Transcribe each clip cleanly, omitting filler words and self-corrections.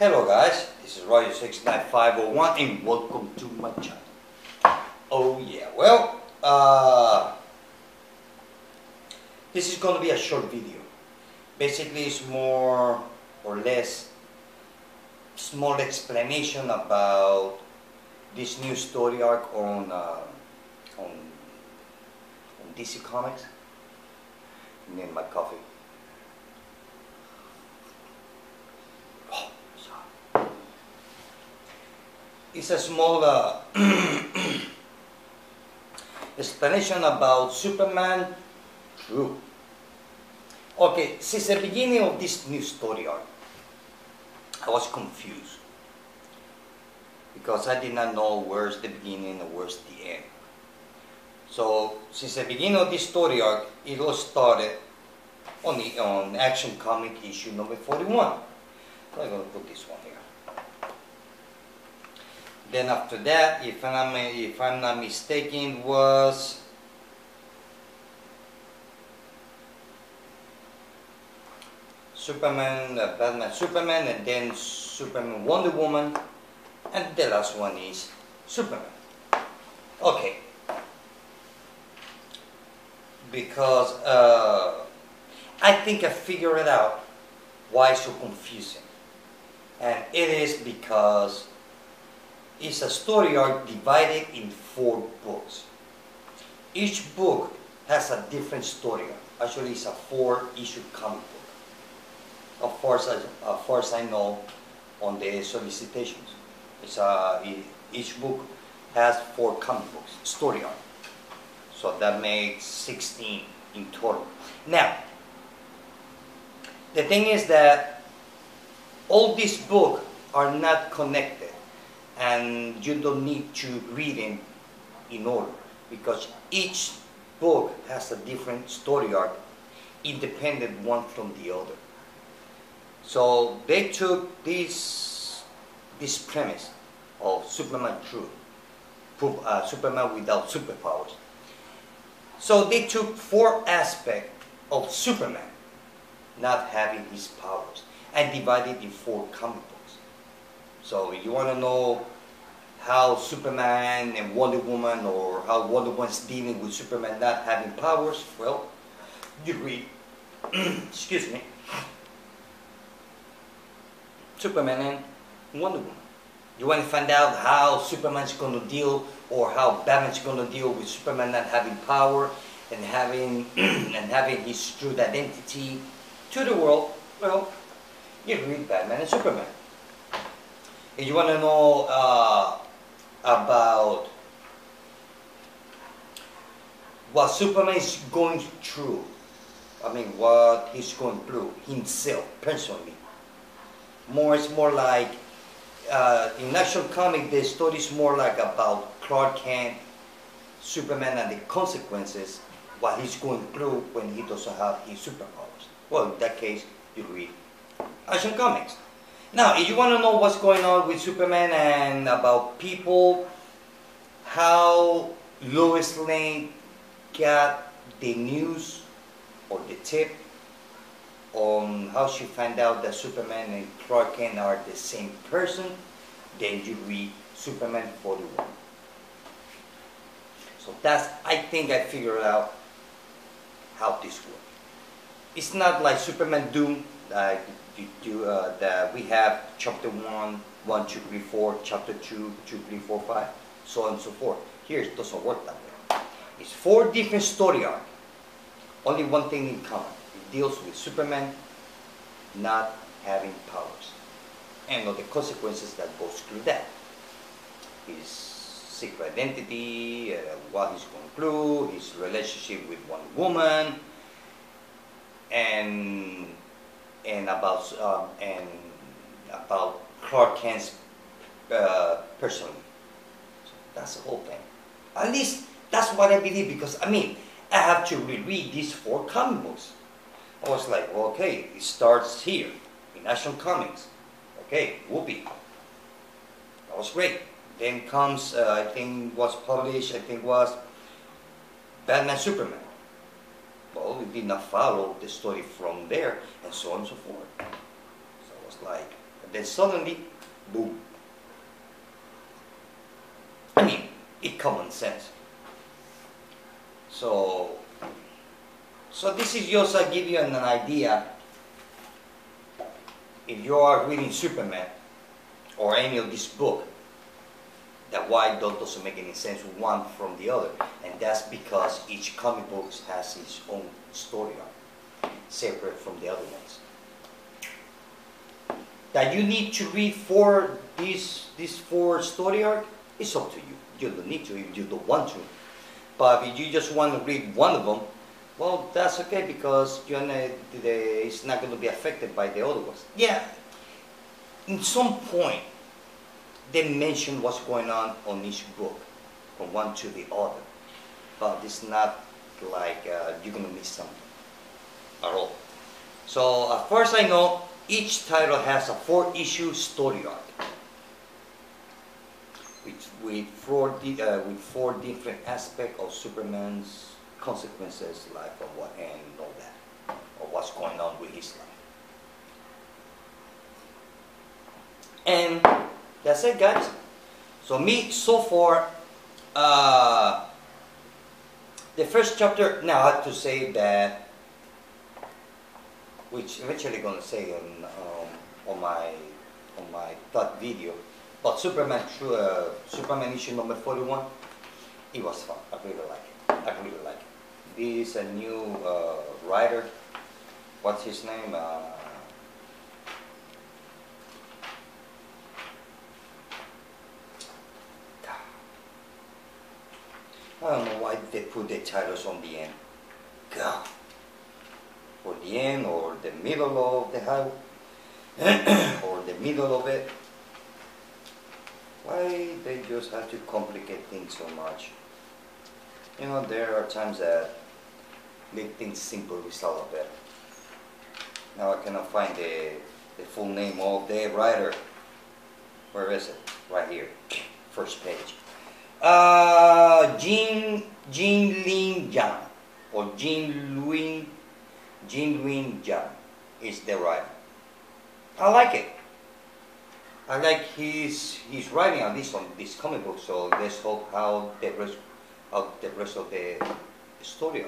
Hello guys, this is Roger69501 and welcome to my channel. Oh yeah, well, this is going to be a short video. Basically it's more or less small explanation about this new story arc on DC Comics. And then my coffee. It's a small explanation about Superman True. Okay, since the beginning of this new story arc, I was confused because I did not know where's the beginning and where's the end. So, since the beginning of this story arc, it all started on Action Comic issue number 41. So I'm going to put this one here. Then after that, if I'm not mistaken, was Superman, Batman, Superman, and then Superman, Wonder Woman, and the last one is Superman. Okay, because I think I figured it out why it's so confusing, and it is because it's a story arc divided in 4 books. Each book has a different story arc. Actually, it's a 4-issue comic book. Of course, as far as I know, on the solicitations, each book has 4 comic books, story arc. So that makes 16 in total. Now, the thing is that all these books are not connected. And you don't need to read them in order because each book has a different story arc, independent one from the other. So they took this premise of Superman True, Superman without superpowers. So they took 4 aspects of Superman not having his powers and divided in 4 comic books. So if you want to know how Superman and Wonder Woman, or how Wonder Woman's dealing with Superman not having powers, well, you read, excuse me, Superman and Wonder Woman. You want to find out how Superman's going to deal, or how Batman's going to deal with Superman not having power and having his true identity to the world, well, you read Batman and Superman. If you want to know about what Superman is going through, what he's going through himself, personally. It's more like, in Action Comic, the story is more like about Clark Kent, Superman, and the consequences, what he's going through when he doesn't have his superpowers. Well, in that case, you read Action Comics. Now, if you want to know what's going on with Superman and about people, how Lois Lane got the news or the tip on how she found out that Superman and Clark Kent are the same person, then you read Superman 41. So I think I figured out how this works. It's not like Superman Doom, that we have chapter 1, 1, 2, 3, 4, chapter 2, 2, 3, 4, 5, so on and so forth. Here it doesn't work that way. It's 4 different story arcs. Only one thing in common. It deals with Superman not having powers and all the consequences that goes through that. His secret identity, what he's going through, his relationship with Wonder Woman, and about Clark Kent's personally. So that's the whole thing. At least that's what I believe, because I have to reread these 4 comic books. I was like, well, okay, it starts here in Action Comics. Okay, whoopee. That was great. Then comes, I think was published, was Batman Superman. Well, we did not follow the story from there, and so on and so forth. So it was like, then suddenly, boom. I mean, it's common sense. So this is just to give you an idea. If you are reading Superman or any of this book, that why doesn't make any sense one from the other, and that's because each comic book has its own story arc, separate from the other ones. That you need to read these four story arc, it's up to you. You don't need to if you don't want to. But if you just want to read one of them, well, that's okay, because it's not going to be affected by the other ones. Yeah, in some point, they mention what's going on each book, from one to the other. But it's not like you're going to miss something at all. So at first I know each title has a 4-issue story arc, with four different aspects of Superman's consequences, life, or what, and all that, or what's going on with his life. And that's it, guys. So me, so far, the first chapter. Now I have to say that, which eventually gonna say on my third video, but Superman issue number 41, it was fun. I really like it. I really like it. This is a new writer. What's his name? I don't know why they put the titles on the end. God. Or the end, or the middle of the highway, or the middle of it. Why they just have to complicate things so much? You know, there are times that make things simple is a lot better. Now I cannot find the full name of the writer. Where is it? Right here. First page. Jin Lin Yang, or Jin Lin Yang is the writer. I like it. I like his writing, at least on this comic book. So let's hope how the rest of the story.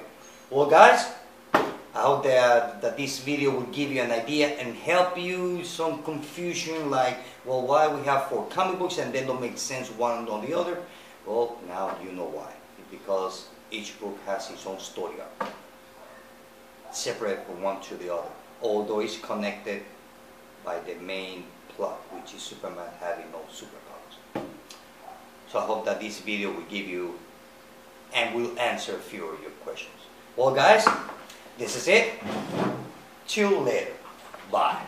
Well, guys, I hope that this video will give you an idea and help you some confusion, like, well, why we have 4 comic books and they don't make sense one on the other. Well, now you know why. Because each book has its own story arc, separate from one to the other, although it's connected by the main plot, which is Superman having no superpowers. So I hope that this video will give you and will answer a few of your questions. Well, guys, this is it. Till later. Bye.